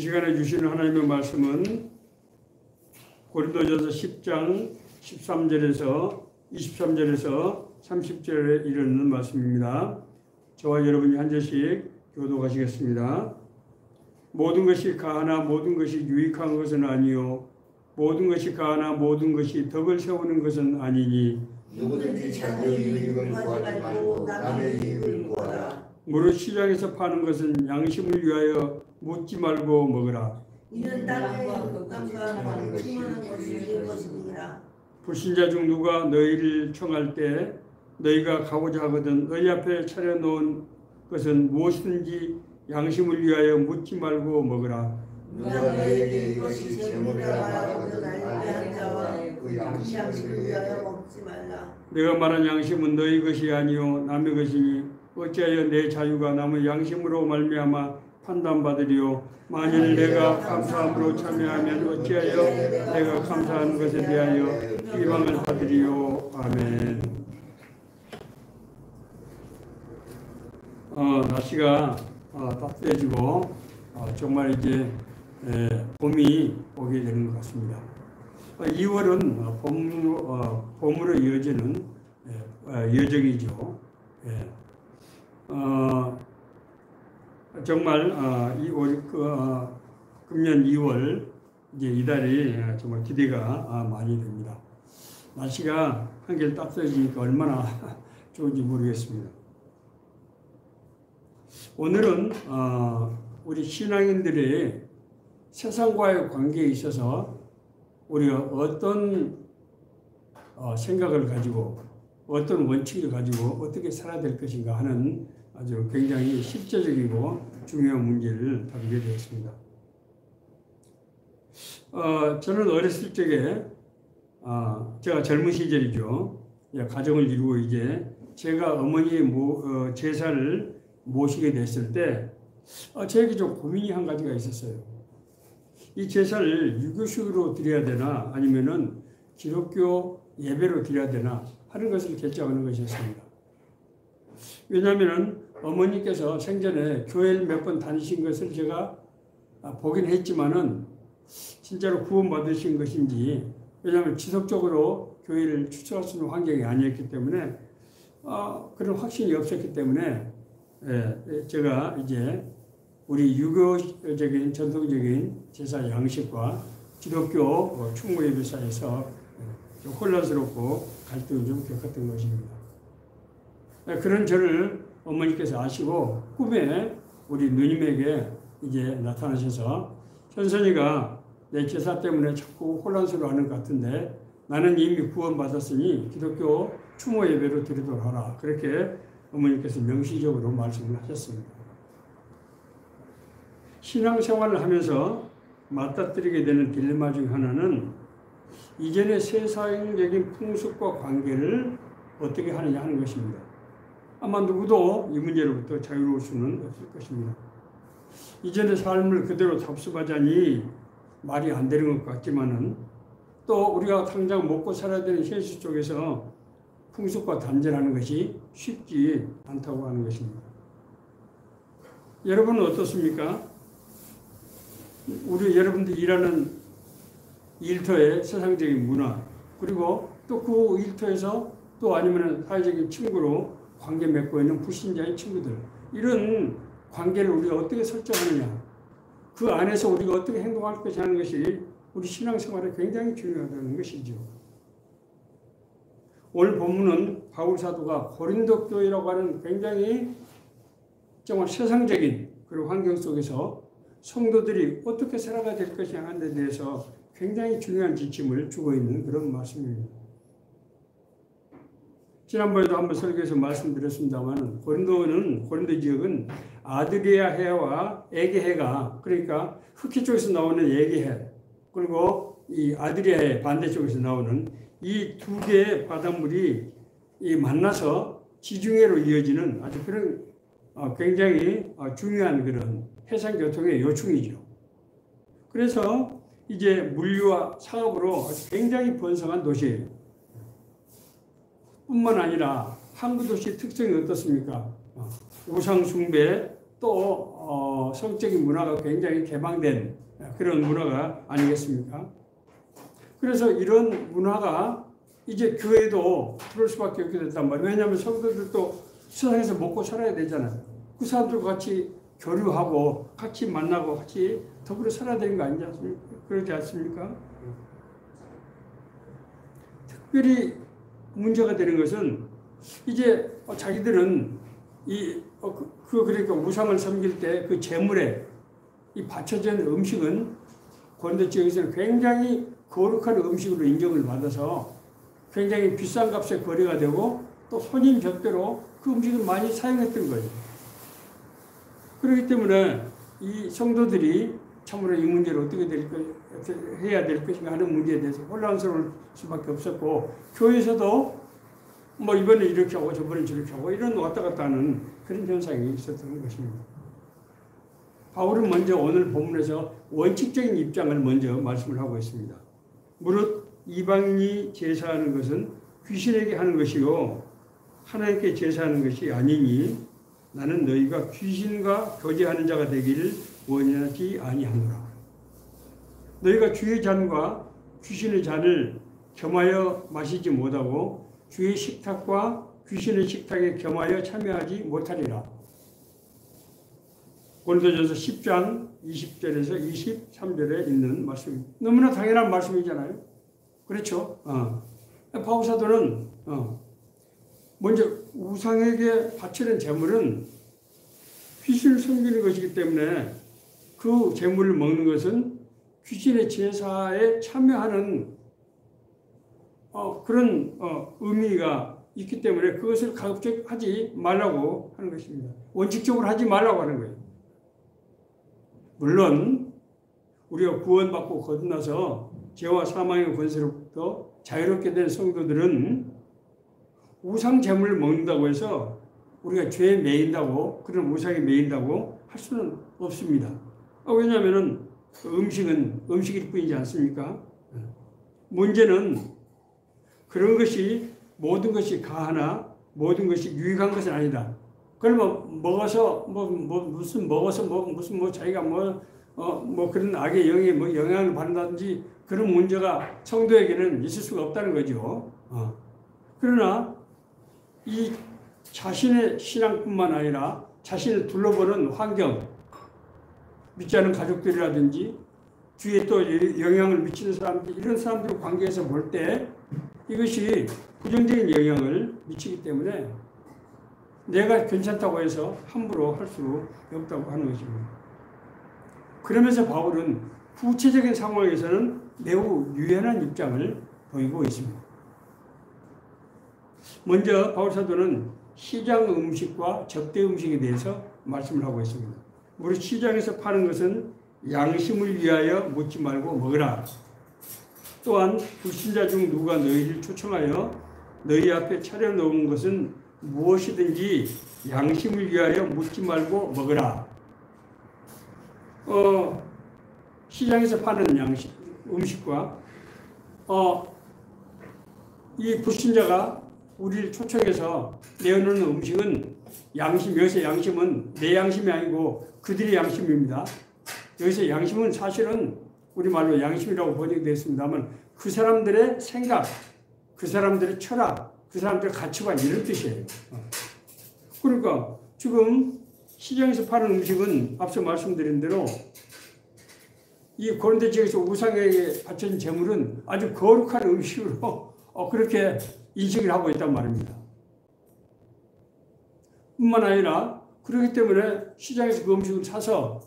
시간에 주시는 하나님의 말씀은 고린도전서 10장 13절에서 23절에서 30절에 이르는 말씀입니다. 저와 여러분이 한 절씩 교독하시겠습니다. 모든 것이 가하나 모든 것이 유익한 것은 아니요 모든 것이 가하나 모든 것이 덕을 세우는 것은 아니니 누구든지 자기 이익을 구하지 말고 남의 이익을 구하라. 무릇 시장에서 파는 것은 양심을 위하여 묻지 말고 먹으라. 이는 땅과 극감과 충만한 것이 될 것이니라. 불신자 중 누가 너희를 청할 때 너희가 가고자 하거든 너희 앞에 차려놓은 것은 무엇이든지 양심을 위하여 묻지 말고 먹으라. 누가 너희에게 이것이 재물이라 말하거든 알게 한 자와 그 양심을 위하여 먹지 말라. 내가 말한 양심은 너희 것이 아니요 남의 것이니 어찌하여 내 자유가 남의 양심으로 말미암아 판단받으리요. 만일 내가 감사함으로 참여하면 어찌하여 내가 감사하는 것에 대하여 비방을 받으리요. 아멘. 날씨가 따뜻해지고 정말 이제 봄이 오게 되는 것 같습니다. 2월은 봄으로 이어지는 여정이죠. 정말 금년 2월 이제 이달이 정말 기대가 많이 됩니다. 날씨가 한결 따뜻해지니까 얼마나 좋은지 모르겠습니다. 오늘은 우리 신앙인들의 세상과의 관계에 있어서 우리가 어떤 생각을 가지고 어떤 원칙을 가지고 어떻게 살아야 될 것인가 하는 아주 굉장히 실제적이고 중요한 문제를 다루게 되었습니다. 저는 어렸을 적에 제가 젊은 시절이죠. 가정을 이루고 이제 제가 어머니의 제사를 모시게 됐을 때 저에게 좀 고민이 한 가지가 있었어요. 이 제사를 유교식으로 드려야 되나 아니면은 기독교 예배로 드려야 되나 하는 것을 결정하는 것이었습니다. 왜냐하면 어머니께서 생전에 교회를 몇 번 다니신 것을 제가 보긴 했지만은 진짜로 구원받으신 것인지, 왜냐하면 지속적으로 교회를 출석할 수 있는 환경이 아니었기 때문에 그런 확신이 없었기 때문에 제가 이제 우리 유교적인 전통적인 제사 양식과 기독교 충무 예배 사이에서 좀 혼란스럽고 갈등을 좀 겪었던 것입니다. 그런 저를 어머니께서 아시고 꿈에 우리 누님에게 이제 나타나셔서 현선이가 내 제사 때문에 자꾸 혼란스러워하는 것 같은데 나는 이미 구원받았으니 기독교 추모 예배로 드리도록 하라. 그렇게 어머니께서 명시적으로 말씀을 하셨습니다. 신앙생활을 하면서 맞닥뜨리게 되는 딜레마 중 하나는 이전의 세상적인 풍습과 관계를 어떻게 하느냐 하는 것입니다. 아마 누구도 이 문제로부터 자유로울 수는 없을 것입니다. 이전의 삶을 그대로 답습하자니 말이 안 되는 것 같지만은 또 우리가 당장 먹고 살아야 되는 현실 속에서 풍습과 단절하는 것이 쉽지 않다고 하는 것입니다. 여러분은 어떻습니까? 여러분들이 일하는 일터의 세상적인 문화, 그리고 또 그 일터에서 또 아니면 사회적인 친구로 관계 맺고 있는 불신자의 친구들, 이런 관계를 우리가 어떻게 설정하느냐, 그 안에서 우리가 어떻게 행동할 것이 하는 것이 우리 신앙생활에 굉장히 중요하다는 것이죠. 오늘 본문은 바울 사도가 고린도 교회라고 하는 굉장히 정말 세상적인 그런 환경 속에서 성도들이 어떻게 살아가야 될 것이냐 하는 데 대해서 굉장히 중요한 지침을 주고 있는 그런 말씀입니다. 지난번에도 한번 설교에서 말씀드렸습니다만 고린도 지역은 아드리아 해와 에게해가, 그러니까 흑해 쪽에서 나오는 에게해, 그리고 이 아드리아 해 반대쪽에서 나오는 이 두 개의 바닷물이 만나서 지중해로 이어지는 아주 그런 굉장히 중요한 그런 해상교통의 요충이죠. 그래서 이제 물류와 상업으로 아주 굉장히 번성한 도시예요. 뿐만 아니라 항구 도시의 특성이 어떻습니까? 우상 숭배, 또 성적인 문화가 굉장히 개방된 그런 문화가 아니겠습니까? 그래서 이런 문화가 이제 교회도 들어올 수밖에 없게 됐단 말이에요. 왜냐하면 성도들도 세상에서 먹고 살아야 되잖아요. 그 사람들과 같이 교류하고 같이 만나고 같이 더불어 살아야 되는 거 아니지 않습니까? 그러지 않습니까? 특별히 문제가 되는 것은 이제 자기들은 그러니까 우상을 섬길 때 그 제물에 이 바쳐진 음식은 고린도 지역에서는 굉장히 거룩한 음식으로 인정을 받아서 굉장히 비싼 값에 거래가 되고 또 손님 접대로 그 음식을 많이 사용했던 거예요. 그렇기 때문에 이 성도들이 참으로 이 문제를 어떻게 해야 될 것인가 하는 문제에 대해서 혼란스러울 수밖에 없었고, 교회에서도 뭐 이번에 이렇게 하고 저번에 저렇게 하고 이런 왔다 갔다 하는 그런 현상이 있었던 것입니다. 바울은 먼저 오늘 본문에서 원칙적인 입장을 먼저 말씀을 하고 있습니다. 무릇 이방인이 제사하는 것은 귀신에게 하는 것이요 하나님께 제사하는 것이 아니니 나는 너희가 귀신과 교제하는 자가 되기를 원하지 아니하노라. 너희가 주의 잔과 귀신의 잔을 겸하여 마시지 못하고 주의 식탁과 귀신의 식탁에 겸하여 참여하지 못하리라. 고린도전서 10장 20절에서 23절에 있는 말씀입니다. 너무나 당연한 말씀이잖아요. 그렇죠? 바울 사도는 먼저 우상에게 바치는 제물은 귀신을 섬기는 것이기 때문에 그 제물을 먹는 것은 귀신의 제사에 참여하는 그런 의미가 있기 때문에 그것을 가급적 하지 말라고 하는 것입니다. 원칙적으로 하지 말라고 하는 거예요. 물론 우리가 구원받고 거듭나서 죄와 사망의 권세로부터 자유롭게 된 성도들은 우상 제물을 먹는다고 해서 우리가 죄에 매인다고, 그런 우상에 매인다고 할 수는 없습니다. 왜냐하면 음식은 음식일 뿐이지 않습니까? 문제는 그런 것이 모든 것이 가하나 모든 것이 유익한 것은 아니다. 그러면 먹어서 무슨 자기가 그런 악의 영향을 받는다든지 그런 문제가 성도에게는 있을 수가 없다는 거죠. 그러나 이 자신의 신앙뿐만 아니라 자신을 둘러보는 환경, 믿지 않은 가족들이라든지 주위에 또 영향을 미치는 사람들, 이런 사람들과 관계에서 볼 때 이것이 부정적인 영향을 미치기 때문에 내가 괜찮다고 해서 함부로 할 수 없다고 하는 것입니다. 그러면서 바울은 구체적인 상황에서는 매우 유연한 입장을 보이고 있습니다. 먼저 바울 사도는 시장 음식과 접대 음식에 대해서 말씀을 하고 있습니다. 우리 시장에서 파는 것은 양심을 위하여 묻지 말고 먹으라. 또한 불신자 중 누가 너희를 초청하여 너희 앞에 차려놓은 것은 무엇이든지 양심을 위하여 묻지 말고 먹으라. 시장에서 파는 음식과 이 불신자가 우리를 초청해서 내어놓는 음식은 여기서 양심은 내 양심이 아니고 그들의 양심입니다. 여기서 양심은 사실은 우리말로 양심이라고 번역되어 있습니다만 그 사람들의 생각, 그 사람들의 철학, 그 사람들의 가치관 이런 뜻이에요. 그러니까 지금 시장에서 파는 음식은 앞서 말씀드린 대로 이 고린도 지역에서 우상에게 바쳐진 제물은 아주 거룩한 음식으로 그렇게 인식을 하고 있단 말입니다. 뿐만 아니라 그렇기 때문에 시장에서 그 음식을 사서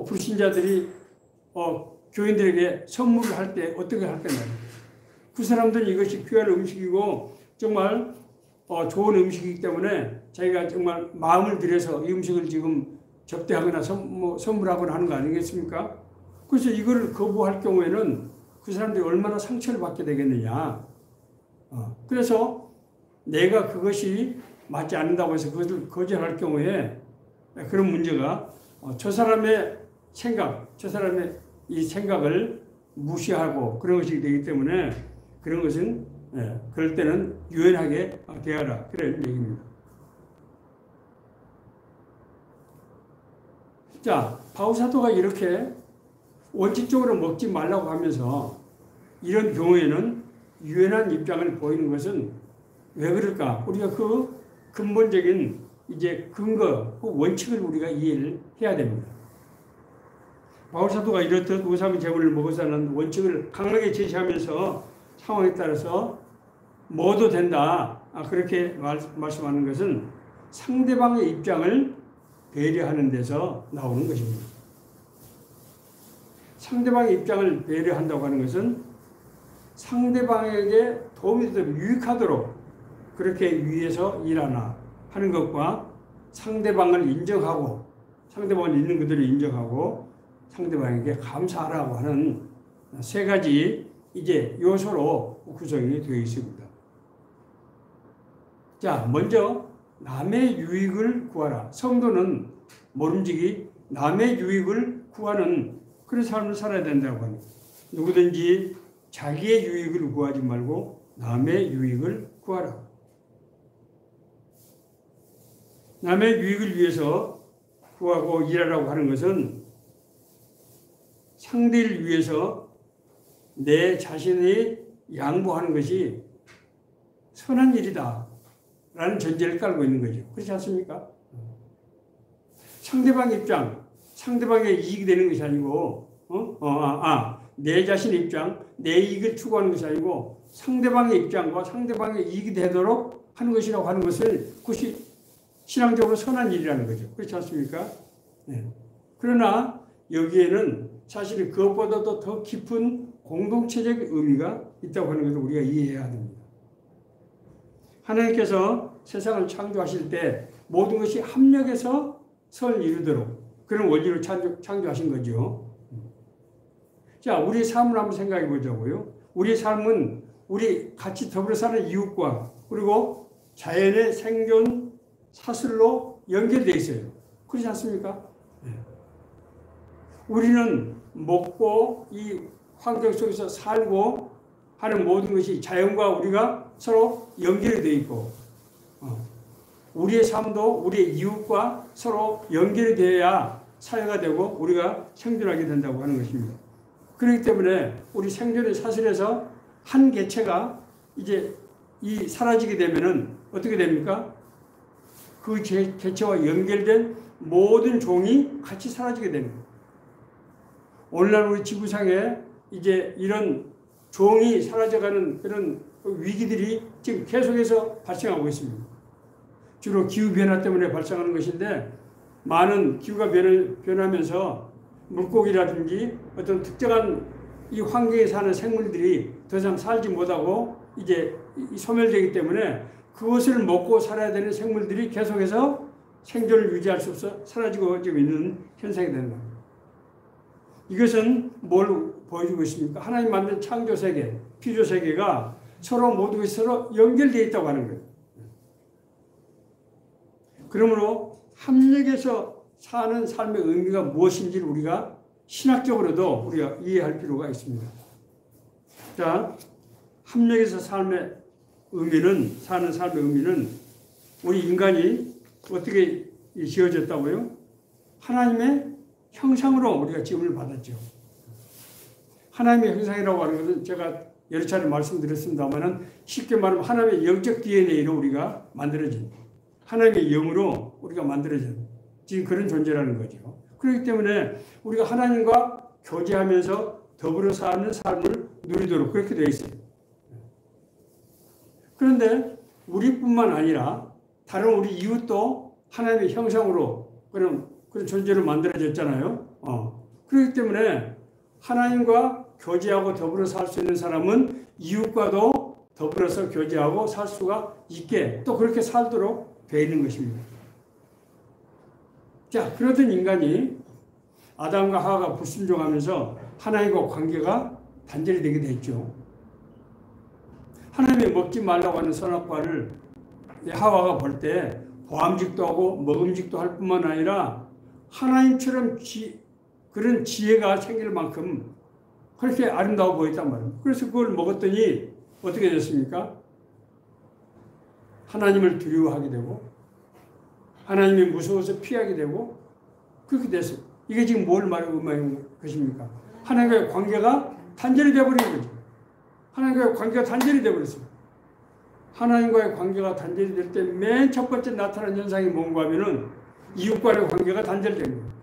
불신자들이 교인들에게 선물을 할 때 어떻게 할 거냐. 그 사람들은 이것이 귀한 음식이고 정말 좋은 음식이기 때문에 자기가 정말 마음을 들여서 이 음식을 지금 접대하거나 선물하거나 하는 거 아니겠습니까? 그래서 이걸 거부할 경우에는 그 사람들이 얼마나 상처를 받게 되겠느냐. 그래서 내가 그것이 맞지 않는다고 해서 그것을 거절할 경우에 그런 문제가 저 사람의 생각, 저 사람의 이 생각을 무시하고 그런 것이 되기 때문에 그런 것은 그럴 때는 유연하게 대하라. 그런 얘기입니다. 자, 바울사도가 이렇게 원칙적으로 먹지 말라고 하면서 이런 경우에는 유연한 입장을 보이는 것은 왜 그럴까? 우리가 그 근본적인 이제 근거, 그 원칙을 우리가 이해를 해야 됩니다. 바울사도가 이렇듯 우상의 제물을 먹어서는 원칙을 강하게 제시하면서 상황에 따라서 먹어도 된다. 그렇게 말씀하는 것은 상대방의 입장을 배려하는 데서 나오는 것입니다. 상대방의 입장을 배려한다고 하는 것은 상대방에게 도움이 되도록 유익하도록 그렇게 위해서 일하나 하는 것과 상대방을 인정하고 상대방을 있는 그대로 인정하고 상대방에게 감사하라고 하는 세 가지 이제 요소로 구성이 되어 있습니다. 자, 먼저 남의 유익을 구하라. 성도는 모름지기 남의 유익을 구하는 그런 삶을 살아야 된다고 합니다. 누구든지 자기의 유익을 구하지 말고 남의 유익을 구하라. 남의 유익을 위해서 구하고 일하라고 하는 것은 상대를 위해서 내 자신이 양보하는 것이 선한 일이다 라는 전제를 깔고 있는 거죠. 그렇지 않습니까? 상대방 입장, 상대방의 이익이 되는 것이 아니고 내 자신의 입장, 내 이익을 추구하는 것이 아니고 상대방의 입장과 상대방의 이익이 되도록 하는 것이라고 하는 것을 그것이 신앙적으로 선한 일이라는 거죠. 그렇지 않습니까? 네. 그러나 여기에는 사실 그것보다도 더 깊은 공동체적 의미가 있다고 하는 것을 우리가 이해해야 됩니다. 하나님께서 세상을 창조하실 때 모든 것이 합력해서 선을 이루도록 그런 원리로 창조하신 거죠. 자, 우리의 삶을 한번 생각해 보자고요. 우리의 삶은 우리 같이 더불어 사는 이웃과 그리고 자연의 생존 사슬로 연결되어 있어요. 그렇지 않습니까? 네. 우리는 먹고 이 환경 속에서 살고 하는 모든 것이 자연과 우리가 서로 연결이 되어 있고 우리의 삶도 우리의 이웃과 서로 연결이 되어야 사회가 되고 우리가 생존하게 된다고 하는 것입니다. 그렇기 때문에 우리 생존의 사슬에서 한 개체가 이제 사라지게 되면은 어떻게 됩니까? 그 개체와 연결된 모든 종이 같이 사라지게 됩니다. 오늘날 우리 지구상에 이제 이런 종이 사라져가는 그런 위기들이 지금 계속해서 발생하고 있습니다. 주로 기후변화 때문에 발생하는 것인데 많은 기후가 변하면서 물고기라든지 어떤 특정한 이 환경에 사는 생물들이 더 이상 살지 못하고 이제 소멸되기 때문에 그것을 먹고 살아야 되는 생물들이 계속해서 생존을 유지할 수 없어 사라지고 있는 현상이 되는 겁니다. 이것은 뭘 보여주고 있습니까? 하나님 만든 창조 세계, 피조 세계가 서로 모든 것이 서로 연결되어 있다고 하는 거예요. 그러므로 합력해서 사는 삶의 의미가 무엇인지를 우리가 신학적으로도 우리가 이해할 필요가 있습니다. 자, 합력해서 사는 삶의 의미는 우리 인간이 어떻게 지어졌다고요? 하나님의 형상으로 우리가 지음을 받았죠. 하나님의 형상이라고 하는 것은 제가 여러 차례 말씀드렸습니다만 쉽게 말하면 하나님의 영적 DNA로 우리가 만들어진 하나님의 영으로 우리가 만들어진 지금 그런 존재라는 거죠. 그렇기 때문에 우리가 하나님과 교제하면서 더불어 사는 삶을 누리도록 그렇게 되어 있어요. 그런데 우리뿐만 아니라 다른 우리 이웃도 하나님의 형상으로 그런 존재로 만들어졌잖아요. 그렇기 때문에 하나님과 교제하고 더불어 살 수 있는 사람은 이웃과도 더불어서 교제하고 살 수가 있게 또 그렇게 살도록 되어 있는 것입니다. 자, 그러던 인간이 아담과 하와가 불순종하면서 하나님과 관계가 단절이 되게 됐죠. 하나님이 먹지 말라고 하는 선악과를 하와가 볼 때 보암직도 하고 먹음직도 할 뿐만 아니라 하나님처럼 그런 지혜가 생길 만큼 그렇게 아름다워 보였단 말입니다. 그래서 그걸 먹었더니 어떻게 됐습니까? 하나님을 두려워하게 되고 하나님이 무서워서 피하게 되고 그렇게 됐어요. 이게 지금 뭘 말하고 있는 것입니까? 하나님과의 관계가 단절이 되어버린 거죠. 하나님과의 관계가 단절이 되어버렸어요. 하나님과의 관계가 단절이 될 때 맨 첫 번째 나타난 현상이 뭔가 하면은 이웃과의 관계가 단절된 거예요.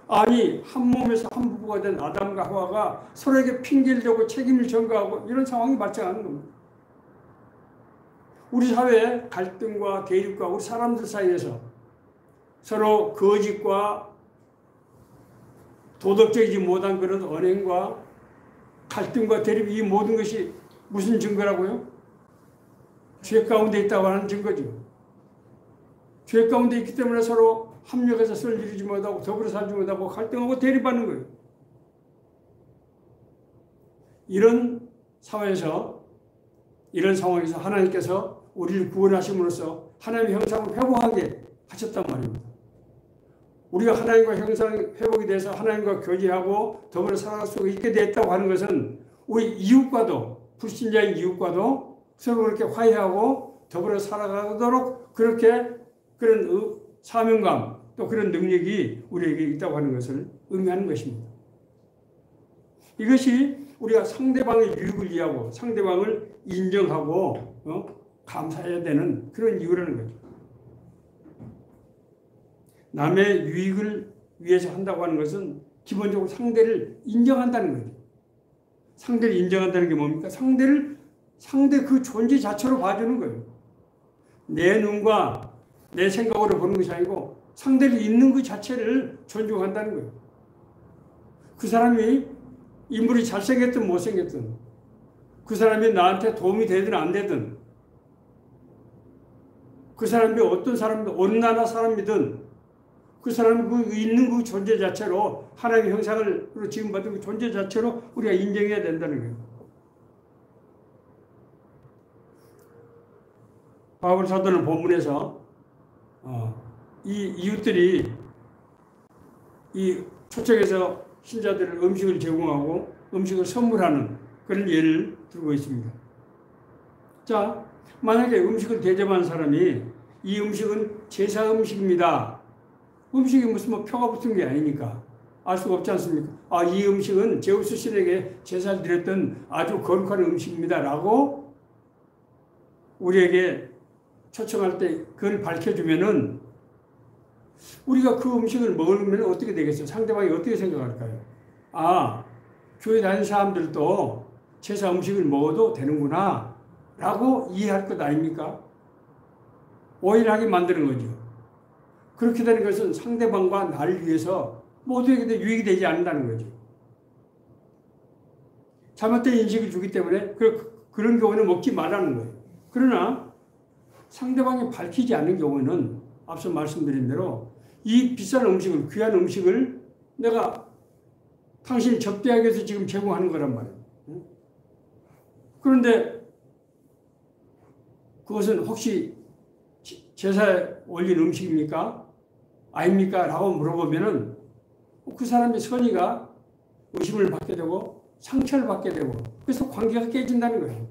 아니 한 몸에서 한 부부가 된 아담과 하와가 서로에게 핑계를 대고 책임을 전가하고 이런 상황이 발생하는 겁니다. 우리 사회의 갈등과 대립과 우리 사람들 사이에서 서로 거짓과 도덕적이지 못한 그런 언행과 갈등과 대립, 이 모든 것이 무슨 증거라고요? 죄 가운데 있다고 하는 증거죠. 죄 가운데 있기 때문에 서로 합력해서 선을 이루지 못하고 더불어 살지 못하고 갈등하고 대립하는 거예요. 이런 상황에서 하나님께서 우리를 구원하심으로써 하나님의 형상을 회복하게 하셨단 말입니다. 우리가 하나님과 형상 회복이 돼서 하나님과 교제하고 더불어 살아갈 수 있게 됐다고 하는 것은 우리 이웃과도, 불신자인 이웃과도 서로 그렇게 화해하고 더불어 살아가도록 그렇게 그런 사명감 또 그런 능력이 우리에게 있다고 하는 것을 의미하는 것입니다. 이것이 우리가 상대방의 유익을 이해하고 상대방을 인정하고 감사해야 되는 그런 이유라는 거죠. 남의 유익을 위해서 한다고 하는 것은 기본적으로 상대를 인정한다는 거죠. 상대를 인정한다는 게 뭡니까? 상대 그 존재 자체로 봐주는 거예요. 내 눈과 내 생각으로 보는 것이 아니고 상대를 있는 그 자체를 존중한다는 거예요. 그 사람이 인물이 잘생겼든 못생겼든 그 사람이 나한테 도움이 되든 안 되든 그 사람이 어떤 사람이든 어느 나라 사람이든 그 사람이 그 있는 그 존재 자체로 하나님의 형상을 지금 받은 그 존재 자체로 우리가 인정해야 된다는 거예요. 바울 사도는 본문에서 이 이웃들이 이 초청에서 신자들을 음식을 제공하고 음식을 선물하는 그런 예를 들고 있습니다. 자, 만약에 음식을 대접하는 사람이 이 음식은 제사 음식입니다. 음식이 무슨 표가 붙은 게 아니니까 알 수가 없지 않습니까? 이 음식은 제우스 신에게 제사를 드렸던 아주 거룩한 음식입니다. 라고 우리에게 초청할 때 그걸 밝혀주면은 우리가 그 음식을 먹으면 어떻게 되겠어요? 상대방이 어떻게 생각할까요? 교회 다니는 사람들도 제사 음식을 먹어도 되는구나 라고 이해할 것 아닙니까? 오해하게 만드는 거죠. 그렇게 되는 것은 상대방과 나를 위해서 모두에게 유익이 되지 않는다는 거죠. 잘못된 인식을 주기 때문에 그런 경우는 먹지 말라는 거예요. 그러나 상대방이 밝히지 않는 경우는 앞서 말씀드린 대로 이 비싼 음식을, 귀한 음식을 내가 당신이 접대하기 위해서 지금 제공하는 거란 말이에요. 그런데 그것은 혹시 제사에 올린 음식입니까? 아닙니까? 라고 물어보면은 그 사람의 선의가 의심을 받게 되고 상처를 받게 되고 그래서 관계가 깨진다는 거예요.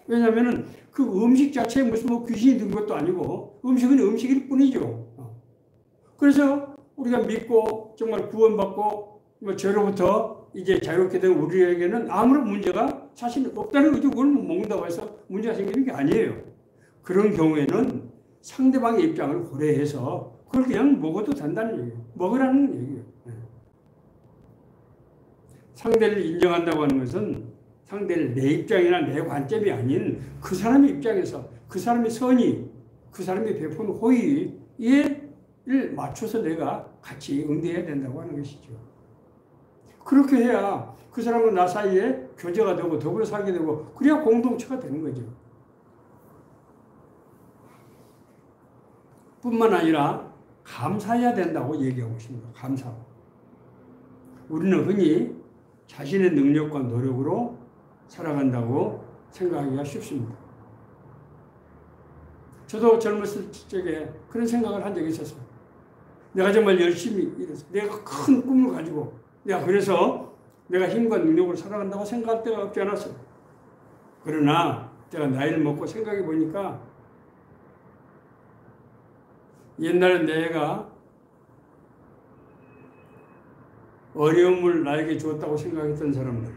왜냐하면 그 음식 자체에 무슨 귀신이 든 것도 아니고 음식은 음식일 뿐이죠. 그래서 우리가 믿고 정말 구원받고 죄로부터 이제 자유롭게 된 우리에게는 아무런 문제가 사실 없다는 거죠. 그걸 먹는다고 해서 문제가 생기는 게 아니에요. 그런 경우에는 상대방의 입장을 고려해서 그걸 그냥 먹어도 된다는 얘기예요. 먹으라는 얘기예요. 상대를 인정한다고 하는 것은 상대를 내 입장이나 내 관점이 아닌 그 사람의 입장에서 그 사람의 선의, 그 사람이 베푼 호의에 맞춰서 내가 같이 응대해야 된다고 하는 것이죠. 그렇게 해야 그 사람과 나 사이에 교제가 되고 더불어 살게 되고 그래야 공동체가 되는 거죠. 뿐만 아니라 감사해야 된다고 얘기하고 있습니다. 감사. 우리는 흔히 자신의 능력과 노력으로 살아간다고 생각하기가 쉽습니다. 저도 젊었을 적에 그런 생각을 한 적이 있었어요. 내가 정말 열심히 일해서 내가 큰 꿈을 가지고 그래서 내가 힘과 능력으로 살아간다고 생각할 때가 없지 않았어요. 그러나 제가 나이를 먹고 생각해 보니까 옛날에 내가 어려움을 나에게 주었다고 생각했던 사람들,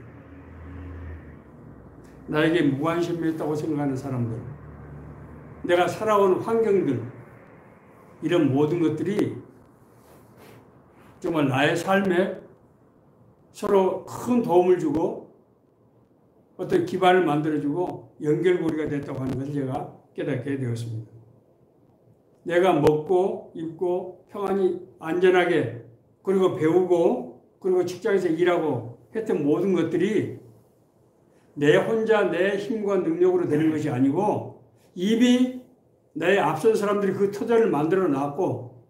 나에게 무관심했다고 생각하는 사람들, 내가 살아온 환경들, 이런 모든 것들이 정말 나의 삶에 서로 큰 도움을 주고 어떤 기반을 만들어주고 연결고리가 됐다고 하는 것을 제가 깨닫게 되었습니다. 내가 먹고 입고 평안히 안전하게 그리고 배우고 그리고 직장에서 일하고 했던 모든 것들이 내 혼자 내 힘과 능력으로 되는 것이 아니고 이미 내 앞선 사람들이 그 터전을 만들어 놨고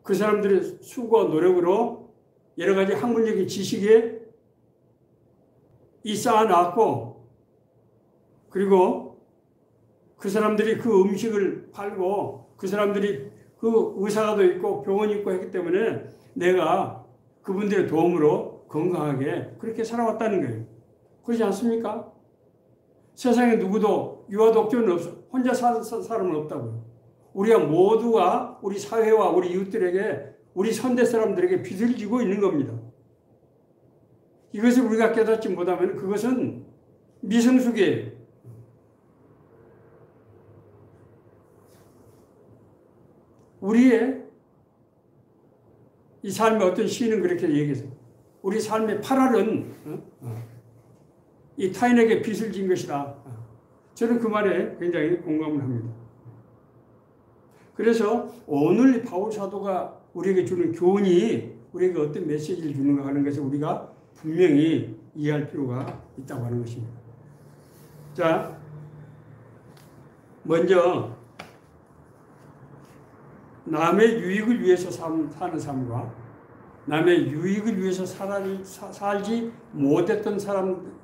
그 사람들의 수고와 노력으로 여러 가지 학문적인 지식에 쌓아놨고 그리고 그 사람들이 그 음식을 팔고 그 사람들이 그 의사가 있고 병원이 있고 했기 때문에 내가 그분들의 도움으로 건강하게 그렇게 살아왔다는 거예요. 그렇지 않습니까? 세상에 누구도 유아독존은 없어. 혼자 사는 사람은 없다고요. 우리가 모두가 우리 사회와 우리 이웃들에게 우리 선대 사람들에게 빚을 지고 있는 겁니다. 이것을 우리가 깨닫지 못하면 그것은 미성숙이에요. 우리의 이 삶의 어떤 시인은 그렇게 얘기했어요. 우리 삶의 8알은 이 타인에게 빚을 진 것이다. 저는 그 말에 굉장히 공감을 합니다. 그래서 오늘 바울 사도가 우리에게 주는 교훈이 우리에게 어떤 메시지를 주는가 하는 것을 우리가 분명히 이해할 필요가 있다고 하는 것입니다. 자, 먼저 남의 유익을 위해서 사는 삶과 남의 유익을 위해서 살지 못했던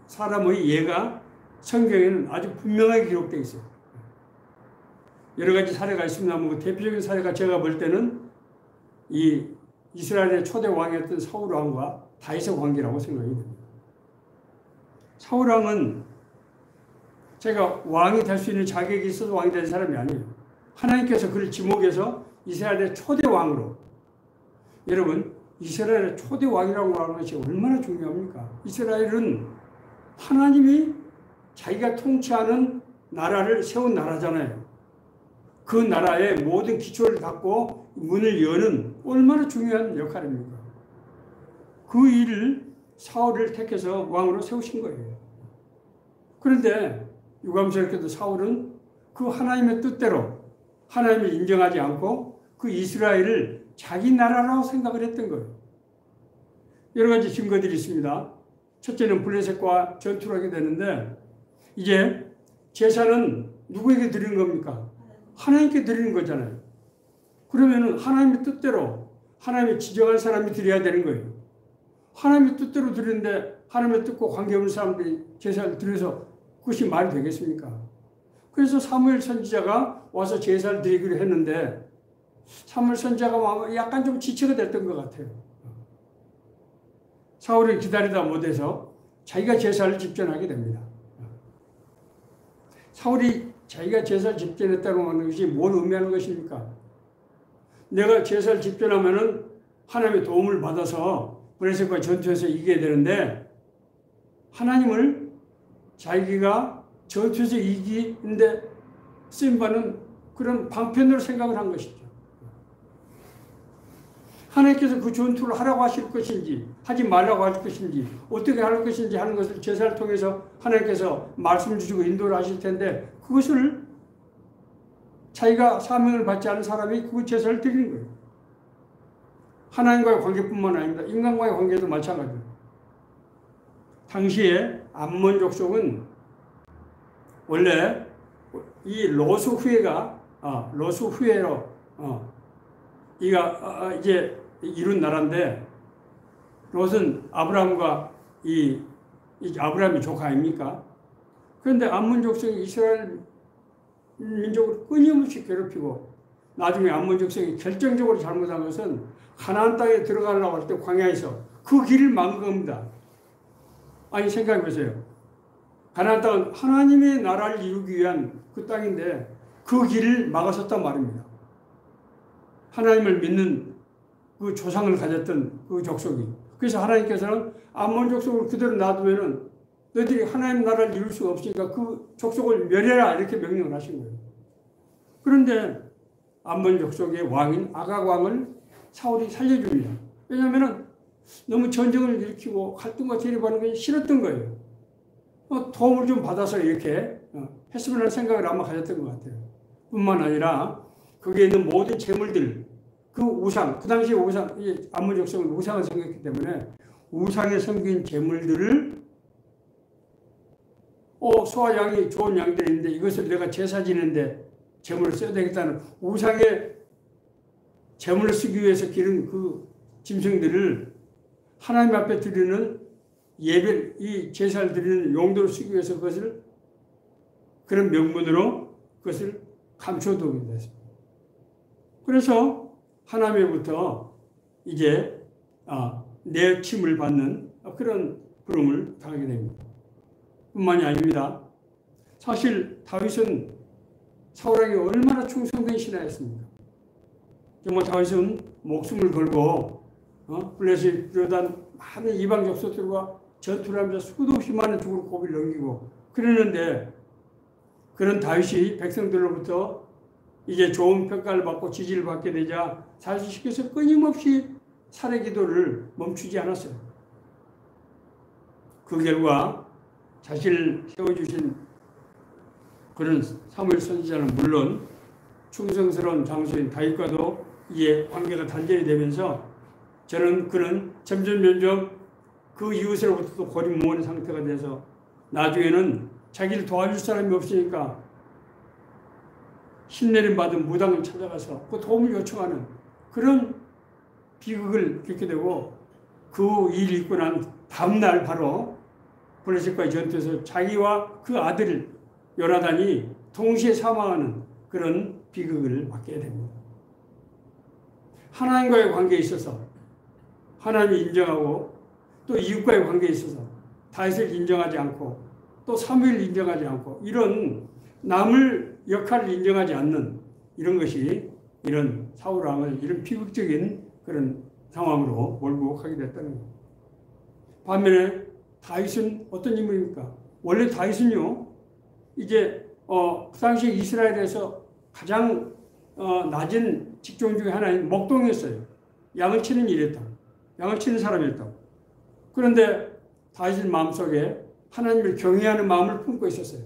사람의 예가 성경에는 아주 분명하게 기록되어 있어요. 여러 가지 사례가 있습니다만 그 대표적인 사례가 제가 볼 때는 이 이스라엘의 초대 왕이었던 사울 왕과 다윗의 관계라고 생각이 됩니다. 사울 왕은 제가 왕이 될 수 있는 자격이 있어서 왕이 된 사람이 아니에요. 하나님께서 그를 지목해서 이스라엘의 초대 왕으로. 여러분, 이스라엘의 초대 왕이라고 하는 것이 얼마나 중요합니까? 이스라엘은 하나님이 자기가 통치하는 나라를 세운 나라잖아요. 그 나라의 모든 기초를 닫고 문을 여는 얼마나 중요한 역할입니까? 그 일을 사울을 택해서 왕으로 세우신 거예요. 그런데 유감스럽게도 사울은 그 하나님의 뜻대로 하나님을 인정하지 않고 그 이스라엘을 자기 나라라고 생각을 했던 거예요. 여러 가지 증거들이 있습니다. 첫째는 블레셋과 전투를 하게 되는데 이제 제사는 누구에게 드리는 겁니까? 하나님께 드리는 거잖아요. 그러면은 하나님의 뜻대로 하나님의 지정한 사람이 드려야 되는 거예요. 하나님의 뜻대로 드리는데 하나님의 뜻과 관계없는 사람들이 제사를 드려서 그것이 말이 되겠습니까? 그래서 사무엘 선지자가 와서 제사를 드리기로 했는데 사무엘 선지자가 약간 좀 지체가 됐던 것 같아요. 사울이 기다리다 못해서 자기가 제사를 집전하게 됩니다. 사울이 자기가 제사를 집전했다고 하는 것이 뭘 의미하는 것입니까? 내가 제사를 집전하면은 하나님의 도움을 받아서 블레셋과 전투에서 이기게 되는데 하나님을 자기가 전투에서 이기는데 쓰임받는 그런 방편으로 생각을 한 것이죠. 하나님께서 그 전투를 하라고 하실 것인지 하지 말라고 할 것인지 어떻게 할 것인지 하는 것을 제사를 통해서 하나님께서 말씀 주시고 인도를 하실 텐데 그것을 자기가 사명을 받지 않은 사람이 그 제사를 드리는 거예요. 하나님과의 관계뿐만 아닙니다. 인간과의 관계도 마찬가지예요. 당시에 암몬 족속은 원래 이 로스 후예로 이제 이룬 나라인데 롯은 아브라함과 이 아브라함의 조카 아닙니까? 그런데 암몬 족속이 이스라엘 민족을 끊임없이 괴롭히고 나중에 암몬 족속이 결정적으로 잘못한 것은 가나안 땅에 들어가려고 할 때 광야에서 그 길을 막은 겁니다. 아니 생각해 보세요. 가나안 땅은 하나님의 나라를 이루기 위한 그 땅인데 그 길을 막았었단 말입니다. 하나님을 믿는 그 조상을 가졌던 그 족속이. 그래서 하나님께서는 암몬 족속을 그대로 놔두면은 너희들이 하나님 나라를 이룰 수가 없으니까 그 족속을 멸해라 이렇게 명령을 하신 거예요. 그런데 암몬 족속의 왕인 아각 왕을 사울이 살려줍니다. 왜냐하면은 너무 전쟁을 일으키고 갈등과 대립하는 것이 싫었던 거예요. 도움을 좀 받아서 이렇게 했으면 하는 생각을 아마 가졌던 것 같아요. 뿐만 아니라 거기에 있는 모든 재물들, 그 우상, 그 당시에 우상, 암몬 족속은 우상을 섬겼기 때문에 우상에 섬긴 재물들을 소와 양이 좋은 양들인데 이것을 내가 제사 지는데 재물을 써야 되겠다는 우상의 재물을 쓰기 위해서 기른 그 짐승들을 하나님 앞에 드리는 예배, 이 제사를 드리는 용도로 쓰기 위해서 그것을 그런 명분으로 그것을 감춰두게 됐습니다. 그래서 하나님으로부터 이제 내침을 받는 그런 부름을 당하게 됩니다. 뿐만이 아닙니다. 사실 다윗은 사울에게 얼마나 충성된 신하였습니까? 정말 다윗은 목숨을 걸고 블레셋 요단 많은 이방 족속들과 전투를 하면서 수도 없이 많은 죽을 고비를 넘기고 그러는데 그런 다윗이 백성들로부터 이제 좋은 평가를 받고 지지를 받게 되자 자신께서 끊임없이 살해 기도를 멈추지 않았어요. 그 결과 자신을 세워주신 그런 사무엘 선지자는 물론 충성스러운 장수인 다윗과도 이제 관계가 단절이 되면서 그는 점점 그 이웃으로부터 고립무원의 상태가 돼서 나중에는 자기를 도와줄 사람이 없으니까 신내림 받은 무당을 찾아가서 그 도움을 요청하는 그런 비극을 겪게 되고 그 일이 있고 난 다음날 바로 블레셋과의 전투에서 자기와 그 아들 요나단이 동시에 사망하는 그런 비극을 맞게 됩니다. 하나님과의 관계에 있어서 하나님이 인정하고 또 이웃과의 관계에 있어서 다윗을 인정하지 않고 또 사무엘을 인정하지 않고 이런 남을 역할을 인정하지 않는 이런 것이 이런 사울 왕을 이런 비극적인 그런 상황으로 몰고 가게 됐다는 겁니다. 반면에 다윗은 어떤 인물입니까? 원래 다윗은요 이제 그 당시 이스라엘에서 가장 낮은 직종 중에 하나인 목동이었어요. 양을 치는 일이었다. 양을 치는 사람이었다. 그런데 다윗의 마음속에 하나님을 경외하는 마음을 품고 있었어요.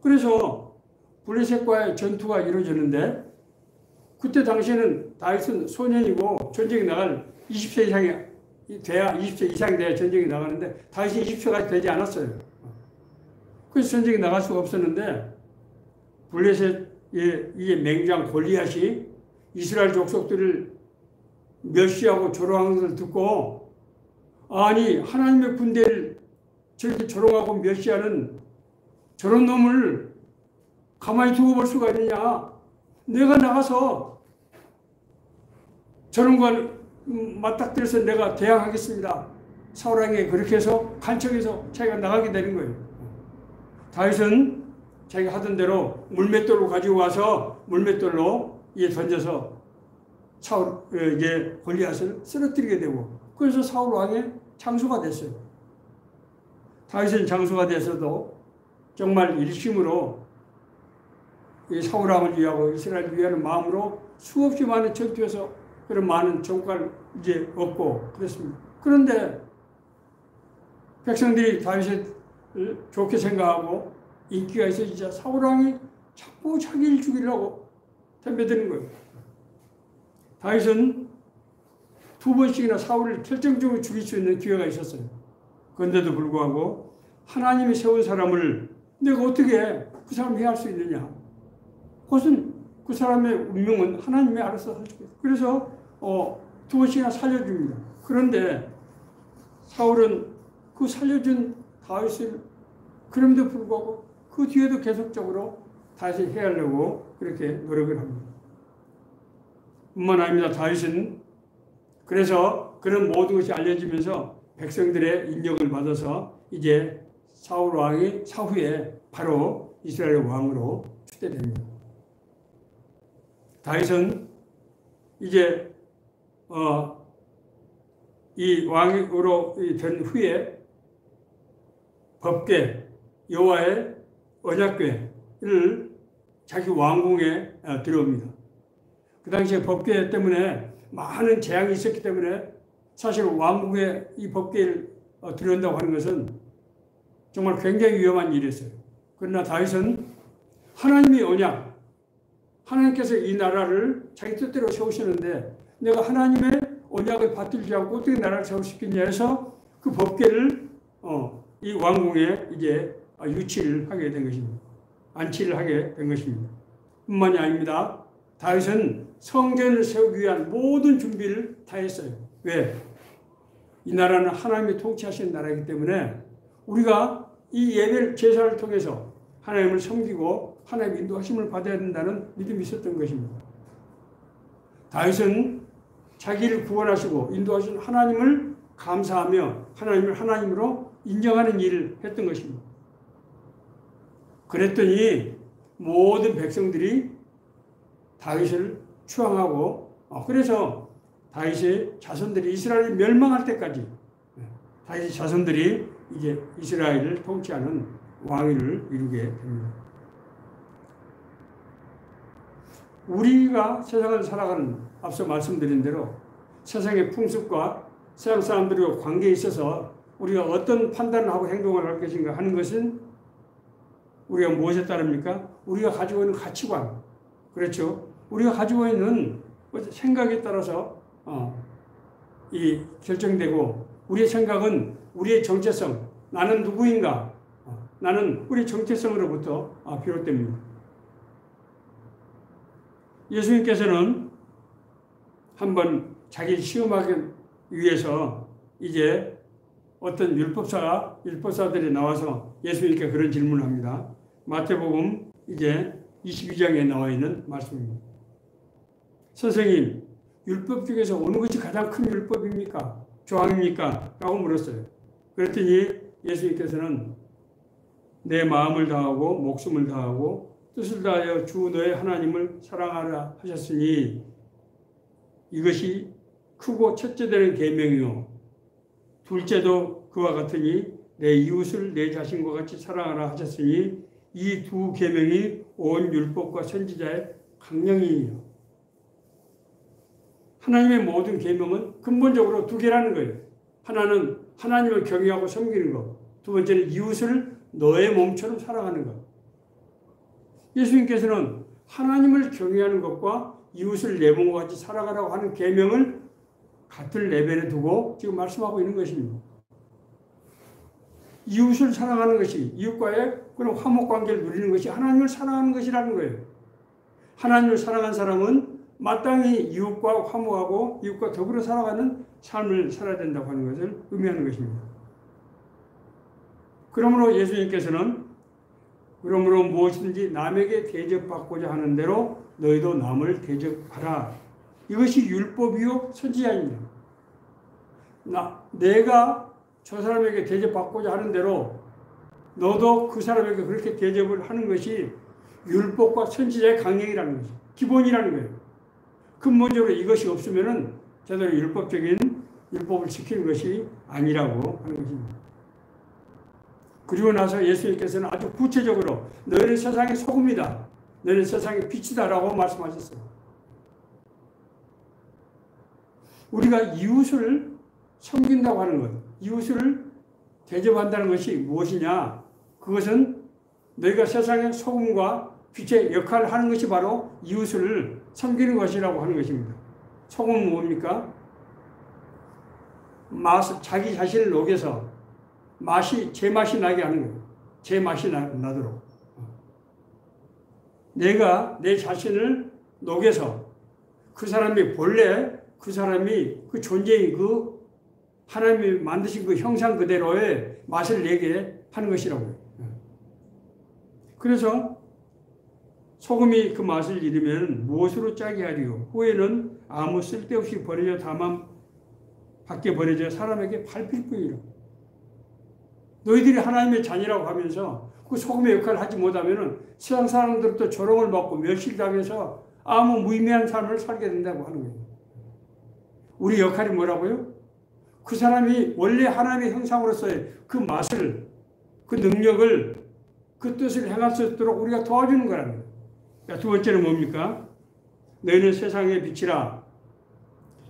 그래서 블레셋과의 전투가 이루어졌는데 그때 당시에는 다윗은 소년이고 전쟁에 나갈 20세 이상이 돼야 20세 이상이 돼야 전쟁에 나가는데 다윗이 20세가 되지 않았어요. 그래서 전쟁에 나갈 수가 없었는데 블레셋의 이 맹장 골리앗이 이스라엘 족속들을 멸시하고 조롱하는 것을 듣고 아니 하나님의 군대를 저렇게 조롱하고 멸시하는 저런 놈을 가만히 두고 볼 수가 있느냐. 내가 나가서 저런 걸 맞닥뜨려서 내가 대항하겠습니다. 사울 왕에게 그렇게 해서 간척해서 자기가 나가게 되는 거예요. 다윗은 자기가 하던 대로 물맷돌로 가지고 와서 물맷돌로 이에 던져서 이제 골리앗을 쓰러뜨리게 되고 그래서 사울 왕의 장수가 됐어요. 다윗은 장수가 돼서도 정말 일심으로 이 사울 왕을 위하고 이스라엘을 위하는 마음으로 수없이 많은 전투에서 그런 많은 성과를 이제 얻고 그랬습니다. 그런데 백성들이 다윗을 좋게 생각하고 인기가 있어지자 사울 왕이 자꾸 자기를 죽이려고 덤벼드는 거예요. 다윗은 2번씩이나 사울을 결정적으로 죽일 수 있는 기회가 있었어요. 그런데도 불구하고 하나님이 세운 사람을 내가 어떻게 그 사람 해할 수 있느냐. 그것은 그 사람의 운명은 하나님이 알아서 하시고 그래서 2번씩이나 살려줍니다. 그런데 사울은 그 살려준 다윗을 그럼에도 불구하고 그 뒤에도 계속적으로 다윗을 해하려고 그렇게 노력을 합니다. 뿐만 아닙니다. 다윗은 그래서 그런 모든 것이 알려지면서 백성들의 인정을 받아서 이제 사울 왕이 사후에 바로 이스라엘 왕으로 추대됩니다. 다윗은 이제 이 왕으로 된 후에 법궤, 여호와의 언약궤를 자기 왕궁에 들어옵니다. 그 당시에 법궤 때문에 많은 재앙이 있었기 때문에 사실 왕궁에 이 법궤를 들어온다고 하는 것은 정말 굉장히 위험한 일이었어요. 그러나 다윗은 하나님의 언약, 하나님께서 이 나라를 자기 뜻대로 세우시는데 내가 하나님의 언약을 받들지 않고 어떻게 나라를 세울 수 있겠냐 해서 그 법궤를 이 왕궁에 이제 유치를 하게 된 것입니다. 안치를 하게 된 것입니다. 뿐만이 아닙니다. 다윗은 성전을 세우기 위한 모든 준비를 다 했어요. 왜? 이 나라는 하나님이 통치하시는 나라이기 때문에 우리가 이 예배를 제사를 통해서 하나님을 섬기고 하나님 인도하심을 받아야 된다는 믿음이 있었던 것입니다. 다윗은 자기를 구원하시고 인도하신 하나님을 감사하며 하나님을 하나님으로 인정하는 일을 했던 것입니다. 그랬더니 모든 백성들이 다윗을 추앙하고 그래서 다윗의 자손들이 이스라엘이 멸망할 때까지 다윗의 자손들이 이제 이스라엘을 통치하는 왕위를 이루게 됩니다. 우리가 세상을 살아가는 앞서 말씀드린 대로 세상의 풍습과 세상 사람들과 관계에 있어서 우리가 어떤 판단을 하고 행동을 할 것인가 하는 것은 우리가 무엇에 따릅니까? 우리가 가지고 있는 가치관, 그렇죠? 우리가 가지고 있는 생각에 따라서 이 결정되고 우리의 생각은 우리의 정체성, 나는 누구인가? 나는 우리의 정체성으로부터 비롯됩니다. 예수님께서는 한번 자기를 시험하기 위해서 이제 어떤 율법사들이 나와서 예수님께 그런 질문을 합니다. 마태복음 이제 22장에 나와 있는 말씀입니다. 선생님, 율법 중에서 어느 것이 가장 큰 율법입니까? 조항입니까? 라고 물었어요. 그랬더니 예수님께서는 내 마음을 다하고 목숨을 다하고 뜻을 다하여 주 너의 하나님을 사랑하라 하셨으니 이것이 크고 첫째 되는 계명이요 둘째도 그와 같으니 내 이웃을 내 자신과 같이 사랑하라 하셨으니 이 두 계명이 온 율법과 선지자의 강령이에요. 하나님의 모든 계명은 근본적으로 두 개라는 거예요. 하나는 하나님을 경외하고 섬기는 것, 두 번째는 이웃을 너의 몸처럼 사랑하는 것. 예수님께서는 하나님을 경외하는 것과 이웃을 내 몸과 같이 살아가라고 하는 계명을 같은 레벨에 두고 지금 말씀하고 있는 것입니다. 이웃을 사랑하는 것이 이웃과의 그런 화목관계를 누리는 것이 하나님을 사랑하는 것이라는 거예요. 하나님을 사랑한 사람은 마땅히 이웃과 화목하고 이웃과 더불어 살아가는 삶을 살아야 된다고 하는 것을 의미하는 것입니다. 그러므로 예수님께서는 그러므로 무엇이든지 남에게 대접받고자 하는 대로 너희도 남을 대접하라. 이것이 율법이요 선지자입니다. 내가 저 사람에게 대접받고자 하는 대로 너도 그 사람에게 그렇게 대접을 하는 것이 율법과 선지자의 강령이라는 것이 기본이라는 거예요. 근본적으로 이것이 없으면은 제대로 율법적인 율법을 지키는 것이 아니라고 하는 것입니다. 그리고 나서 예수님께서는 아주 구체적으로 너희는 세상의 소금이다. 너희는 세상의 빛이다라고 말씀하셨어요. 우리가 이웃을 섬긴다고 하는 것, 이웃을 대접한다는 것이 무엇이냐? 그것은 너희가 세상의 소금과 빛의 역할을 하는 것이 바로 이웃을 섬기는 것이라고 하는 것입니다. 소금은 뭡니까? 자기 자신을 녹여서 제맛이 나게 하는 거예요. 제맛이 나도록. 내가 내 자신을 녹여서 그 사람이 본래 그 사람이 그 존재인 그 하나님이 만드신 그 형상 그대로의 맛을 내게 하는 것이라고요. 그래서 소금이 그 맛을 잃으면 무엇으로 짜게 하리요? 후에는 아무 쓸데없이 버려져 다만 밖에 버려져 사람에게 밟힐 뿐이라. 너희들이 하나님의 자녀라고 하면서 그 소금의 역할을 하지 못하면 세상 사람들도 조롱을 받고 멸시당해서 아무 무의미한 삶을 살게 된다고 하는 거예요. 우리 역할이 뭐라고요? 그 사람이 원래 하나님의 형상으로서의 그 맛을, 그 능력을, 그 뜻을 행할 수 있도록 우리가 도와주는 거라는 거예요. 두 번째는 뭡니까? 너희는 세상의 빛이라.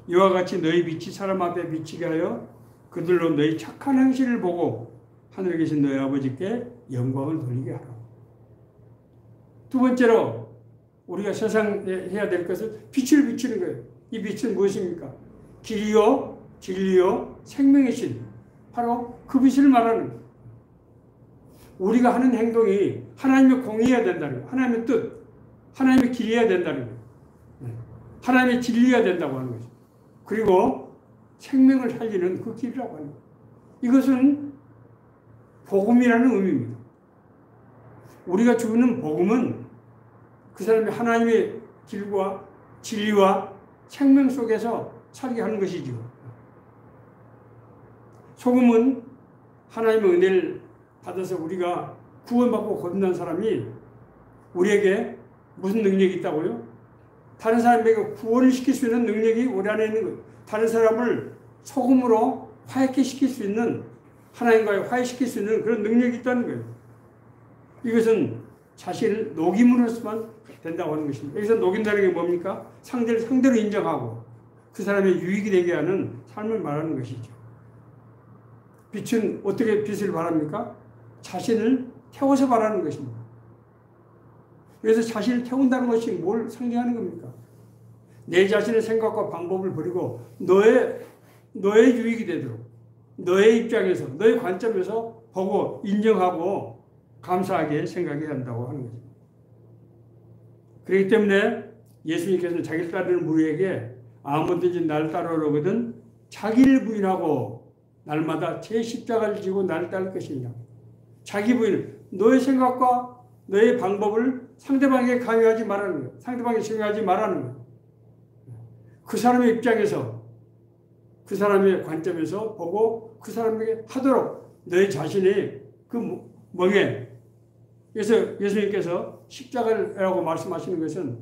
이와 같이 너희 빛이 사람 앞에 비치게 하여 그들로 너희 착한 행실을 보고 하늘에 계신 너희 아버지께 영광을 돌리게 하라. 두 번째로 우리가 세상에 해야 될 것은 빛을 비추는 거예요. 이 빛은 무엇입니까? 길이요, 진리요, 생명이신 바로 그 빛을 말하는 거예요. 우리가 하는 행동이 하나님의 공의해야 된다는 거예요. 하나님의 뜻, 하나님의 길이어야 된다는 거예요. 하나님의 진리여야 된다고 하는 거죠. 그리고 생명을 살리는 그 길이라고 하는 거예요. 이것은 복음이라는 의미입니다. 우리가 주는 복음은 그 사람이 하나님의 길과 진리와 생명 속에서 살게 하는 것이죠. 소금은 하나님의 은혜를 받아서 우리가 구원받고 거듭난 사람이 우리에게 무슨 능력이 있다고요? 다른 사람에게 구원을 시킬 수 있는 능력이 우리 안에 있는 거예요. 다른 사람을 소금으로 화해케 시킬 수 있는, 하나님과의 화해시킬 수 있는 그런 능력이 있다는 거예요. 이것은 자신을 녹임으로서만 된다고 하는 것입니다. 여기서 녹인다는 게 뭡니까? 상대를 상대로 인정하고 그 사람의 유익이 되게 하는 삶을 말하는 것이죠. 빛은 어떻게 빛을 발합니까? 자신을 태워서 발하는 것입니다. 그래서 자신을 태운다는 것이 뭘 상징하는 겁니까? 내 자신의 생각과 방법을 버리고 너의 유익이 되도록 너의 입장에서, 너의 관점에서 보고 인정하고 감사하게 생각해야 한다고 하는 거죠. 그렇기 때문에 예수님께서는 자기를 따르는 무리에게 아무든지 나를 따르려거든 자기를 부인하고 날마다 제 십자가를 지고 나를 따를 것이냐. 자기 부인, 너의 생각과 너의 방법을 상대방에게 강요하지 말라는 거예요. 상대방에게 강요하지 말라는 거예요. 그 사람의 입장에서, 그 사람의 관점에서 보고 그 사람에게 하도록 너의 자신이 그 멍에. 그래서 예수님께서 십자가라고 말씀하시는 것은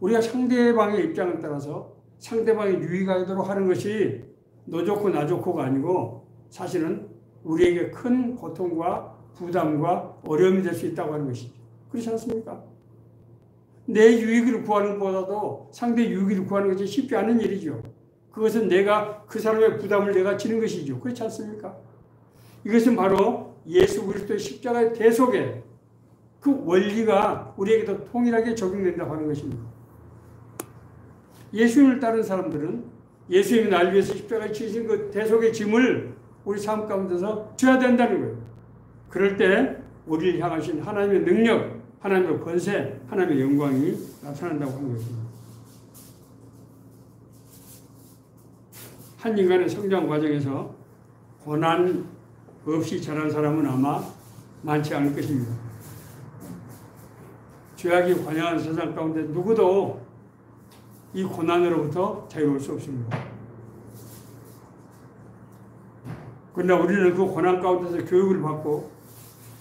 우리가 상대방의 입장을 따라서 상대방이 유익하도록 하는 것이 너 좋고 나 좋고가 아니고 사실은 우리에게 큰 고통과 부담과 어려움이 될 수 있다고 하는 것이죠. 그렇지 않습니까? 내 유익을 구하는 것보다도 상대 유익을 구하는 것이 쉽지 않은 일이죠. 그것은 내가 그 사람의 부담을 내가 지는 것이죠. 그렇지 않습니까? 이것은 바로 예수 그리스도의 십자가의 대속에 그 원리가 우리에게도 통일하게 적용된다고 하는 것입니다. 예수님을 따르는 사람들은 예수님이 날 위해서 십자가에 지신 그 대속의 짐을 우리 삶 가운데서 져야 된다는 거예요. 그럴 때 우리를 향하신 하나님의 능력, 하나님의 권세, 하나님의 영광이 나타난다고 하는 것입니다. 한 인간의 성장 과정에서 고난 없이 자란 사람은 아마 많지 않을 것입니다. 죄악이 관영한 세상 가운데 누구도 이 고난으로부터 자유로울 수 없습니다. 그러나 우리는 그 고난 가운데서 교육을 받고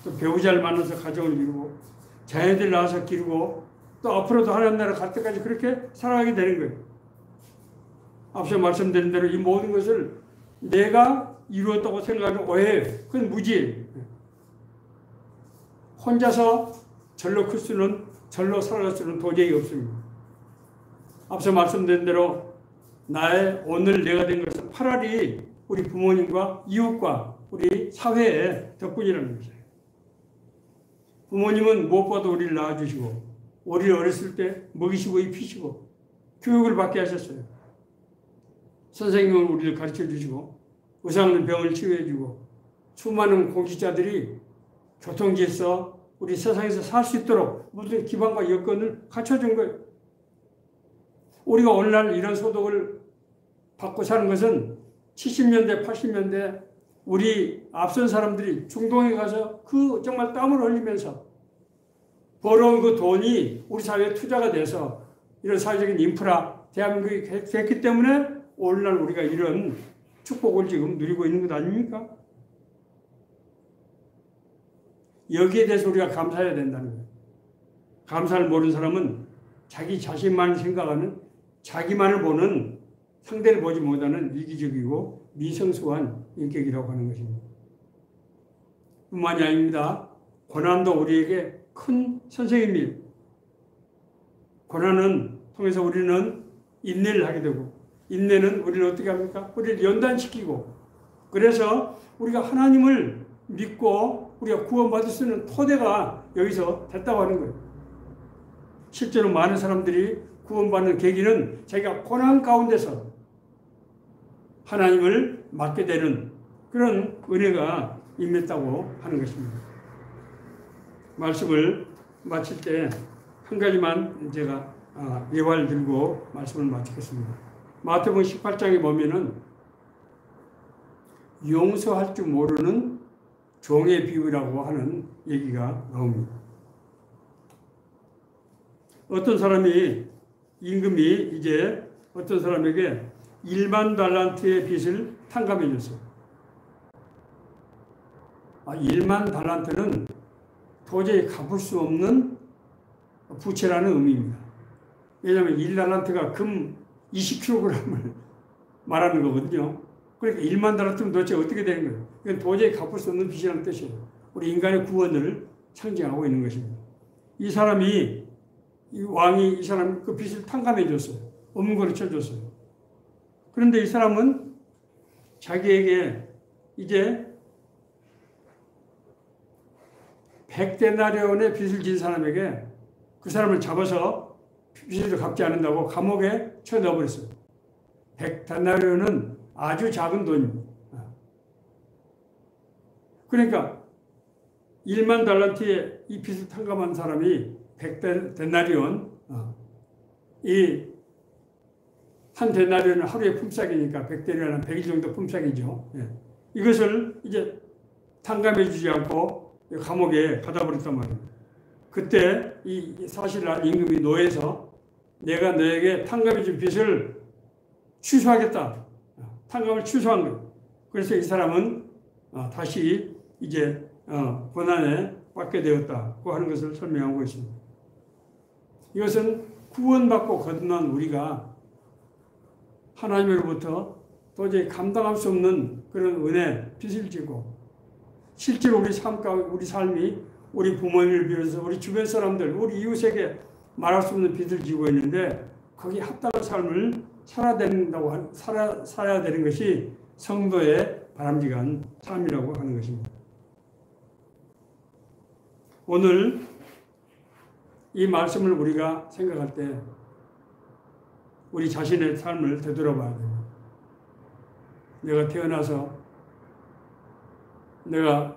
또 배우자를 만나서 가정을 이루고 자녀들 낳아서 기르고 또 앞으로도 하나님 나라 갈 때까지 그렇게 살아가게 되는 거예요. 앞서 말씀드린 대로 이 모든 것을 내가 이루었다고 생각하는 오해예요. 그건 무지예요. 혼자서 절로 클 수는, 절로 살아갈 수는 도저히 없습니다. 앞서 말씀드린 대로 나의 오늘 내가 된 것은 차라리 우리 부모님과 이웃과 우리 사회의 덕분이라는 것이에요. 부모님은 무엇보다도 우리를 낳아주시고 우리를 어렸을 때 먹이시고 입히시고 교육을 받게 하셨어요. 선생님은 우리를 가르쳐 주시고 의사는 병을 치유해 주고 수많은 공직자들이 교통질서 우리 세상에서 살 수 있도록 모든 기반과 여건을 갖춰준 거예요. 우리가 오늘날 이런 소득을 받고 사는 것은 70년대, 80년대 우리 앞선 사람들이 중동에 가서 그 정말 땀을 흘리면서 벌어온 그 돈이 우리 사회에 투자가 돼서 이런 사회적인 인프라, 대한민국이 됐기 때문에 오늘날 우리가 이런 축복을 지금 누리고 있는 것 아닙니까? 여기에 대해서 우리가 감사해야 된다는 거예요. 감사를 모르는 사람은 자기 자신만 생각하는 자기만을 보는 상대를 보지 못하는 이기적이고 미성숙한 인격이라고 하는 것입니다. 뿐만이 아닙니다. 고난도 우리에게 큰 선생님입니다. 고난은 통해서 우리는 인내를 하게 되고, 인내는 우리를 어떻게 합니까? 우리를 연단시키고, 그래서 우리가 하나님을 믿고 우리가 구원받을 수 있는 토대가 여기서 됐다고 하는 거예요. 실제로 많은 사람들이 구원받는 계기는 자기가 고난 가운데서 하나님을 맡게 되는 그런 은혜가 임했다고 하는 것입니다. 말씀을 마칠 때 한 가지만 제가 예화를 들고 말씀을 마치겠습니다. 마태복음 18장에 보면은 용서할 줄 모르는 종의 비유라고 하는 얘기가 나옵니다. 어떤 사람이 임금이 이제 어떤 사람에게 1만 달란트의 빚을 탕감해 줬어요. 1만 달란트는 도저히 갚을 수 없는 부채라는 의미입니다. 왜냐하면 1달란트가 금 20kg을 말하는 거거든요. 그러니까 1만 달란트면 도대체 어떻게 되는 거예요? 이건 도저히 갚을 수 없는 빚이라는 뜻이에요. 우리 인간의 구원을 상징하고 있는 것입니다. 이 사람이, 이 왕이 이 사람 그 빚을 탕감해 줬어요. 엄거를 쳐줬어요. 그런데 이 사람은 자기에게 이제 100데나리온의 빚을 진 사람에게 그 사람을 잡아서 빚을 갚지 않는다고 감옥에 쳐 넣어버렸어요. 100데나리온은 아주 작은 돈입니다. 그러니까 1만 달란트의 이 빚을 탕감한 사람이 100데나리온, 이 한 데나리온은 하루의 품삯이니까 100데나리온은 100일 정도 품삯이죠. 이것을 이제 탕감해 주지 않고 감옥에 가둬버렸단 말입니다. 그때 이 사실을 알 임금이 노해서 내가 너에게 탕감해 준 빚을 취소하겠다. 탕감을 취소한 거예요. 그래서 이 사람은 다시 이제 고난에 받게 되었다고 하는 것을 설명하고 있습니다. 이것은 구원받고 거듭난 우리가 하나님으로부터 도저히 감당할 수 없는 그런 은혜, 빚을 지고 실제로 우리 삶이 우리 부모님을 비롯해서 우리 주변 사람들, 우리 이웃에게 말할 수 없는 빚을 지고 있는데 거기에 합당한 삶을 살아야 되는 것이 성도의 바람직한 삶이라고 하는 것입니다. 오늘 이 말씀을 우리가 생각할 때 우리 자신의 삶을 되돌아봐야 됩니다. 내가 태어나서 내가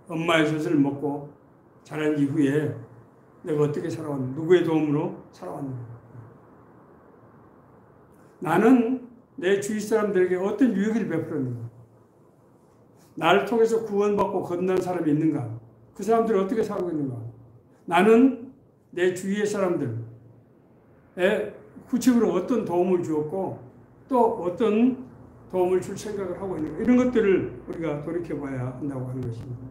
엄마의 젖을 먹고 자란 이후에 내가 어떻게 살아왔는가, 누구의 도움으로 살아왔는가. 나는 내 주위 사람들에게 어떤 유익을 베풀었는가. 나를 통해서 구원받고 거듭난 사람이 있는가. 그 사람들이 어떻게 살고 있는가. 나는 내 주위의 사람들에 구체적으로 어떤 도움을 주었고 또 어떤 도움을 줄 생각을 하고 있는가. 이런 것들을 우리가 돌이켜봐야 한다고 하는 것입니다.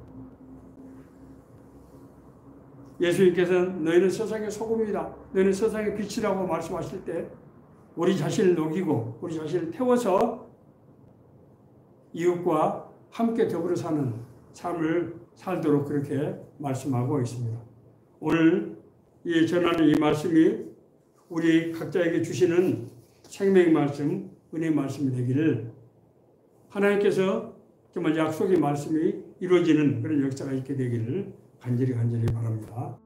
예수님께서는 너희는 세상의 소금이다, 너희는 세상의 빛이라고 말씀하실 때 우리 자신을 녹이고 우리 자신을 태워서 이웃과 함께 더불어 사는 삶을 살도록 그렇게 말씀하고 있습니다. 오늘 전하는 이 말씀이 우리 각자에게 주시는 생명의 말씀, 은혜의 말씀이 되기를, 하나님께서 정말 약속의 말씀이 이루어지는 그런 역사가 있게 되기를 간절히 바랍니다.